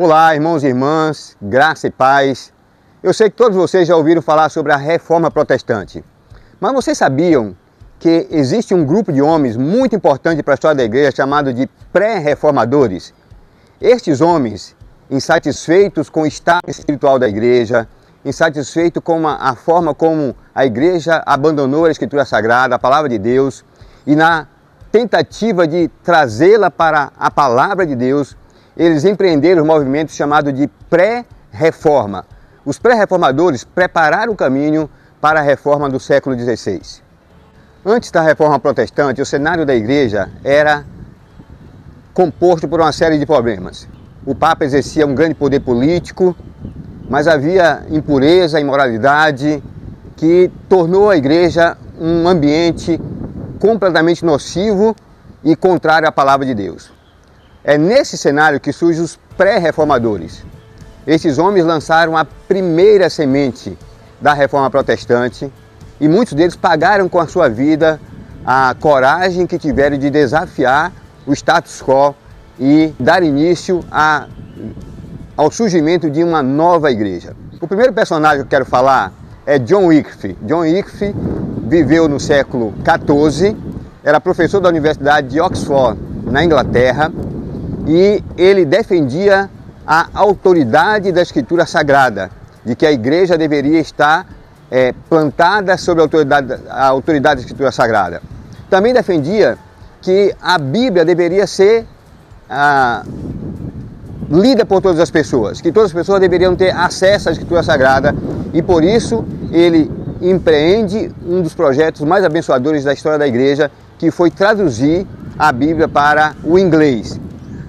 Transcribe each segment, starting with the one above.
Olá, irmãos e irmãs, graça e paz. Eu sei que todos vocês já ouviram falar sobre a Reforma Protestante, mas vocês sabiam que existe um grupo de homens muito importante para a história da igreja chamado de pré-reformadores? Estes homens, insatisfeitos com o estado espiritual da igreja, insatisfeitos com a forma como a igreja abandonou a Escritura Sagrada, a Palavra de Deus, e na tentativa de trazê-la para a Palavra de Deus, eles empreenderam um movimento chamado de pré-reforma. Os pré-reformadores prepararam o caminho para a reforma do século XVI. Antes da reforma protestante, o cenário da igreja era composto por uma série de problemas. O Papa exercia um grande poder político, mas havia impureza, imoralidade, que tornou a igreja um ambiente completamente nocivo e contrário à palavra de Deus. É nesse cenário que surgem os pré-reformadores. Esses homens lançaram a primeira semente da reforma protestante e muitos deles pagaram com a sua vida a coragem que tiveram de desafiar o status quo e dar início ao surgimento de uma nova igreja. O primeiro personagem que eu quero falar é John Wycliffe. John Wycliffe viveu no século XIV, era professor da Universidade de Oxford, na Inglaterra, e ele defendia a autoridade da Escritura Sagrada, de que a igreja deveria estar plantada sob a autoridade da Escritura Sagrada. Também defendia que a Bíblia deveria ser lida por todas as pessoas, que todas as pessoas deveriam ter acesso à Escritura Sagrada, e por isso ele empreende um dos projetos mais abençoadores da história da igreja, que foi traduzir a Bíblia para o inglês.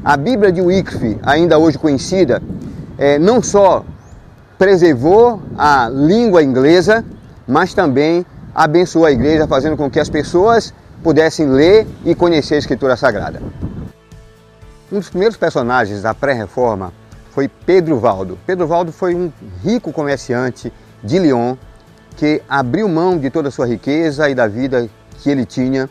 A Bíblia de Wycliffe, ainda hoje conhecida, não só preservou a língua inglesa, mas também abençoou a igreja, fazendo com que as pessoas pudessem ler e conhecer a Escritura Sagrada. Um dos primeiros personagens da pré-reforma foi Pedro Valdo. Pedro Valdo foi um rico comerciante de Lyon que abriu mão de toda a sua riqueza e da vida que ele tinha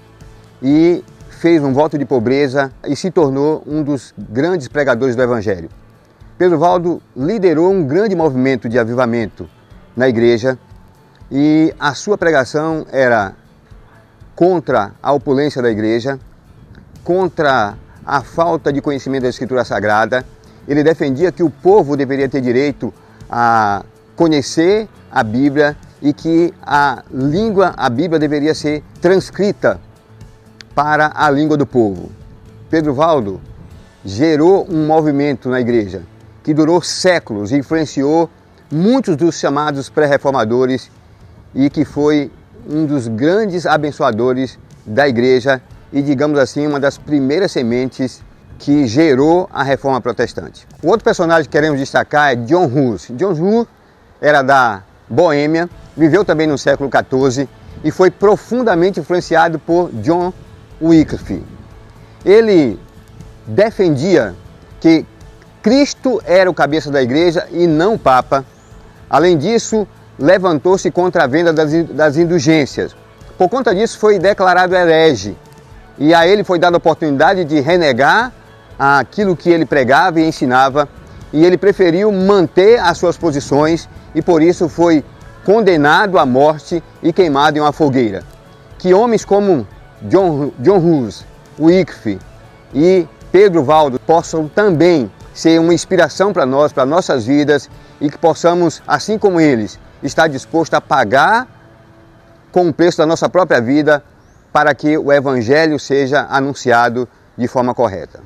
e fez um voto de pobreza e se tornou um dos grandes pregadores do Evangelho. Pedro Valdo liderou um grande movimento de avivamento na igreja e a sua pregação era contra a opulência da igreja, contra a falta de conhecimento da Escritura Sagrada. Ele defendia que o povo deveria ter direito a conhecer a Bíblia e que a Bíblia deveria ser transcrita para a língua do povo. Pedro Valdo gerou um movimento na igreja que durou séculos e influenciou muitos dos chamados pré-reformadores e que foi um dos grandes abençoadores da igreja e, digamos assim, uma das primeiras sementes que gerou a reforma protestante. O outro personagem que queremos destacar é John Hus. John Hus era da Boêmia, viveu também no século XIV e foi profundamente influenciado por John Wycliffe. Ele defendia que Cristo era o cabeça da igreja e não o Papa. Além disso, levantou-se contra a venda das indulgências. Por conta disso, foi declarado herege e a ele foi dada a oportunidade de renegar aquilo que ele pregava e ensinava, e ele preferiu manter as suas posições e por isso foi condenado à morte e queimado em uma fogueira. Que homens como John Hus, Wycliffe e Pedro Valdo possam também ser uma inspiração para nós, para nossas vidas, e que possamos, assim como eles, estar dispostos a pagar com o preço da nossa própria vida para que o Evangelho seja anunciado de forma correta.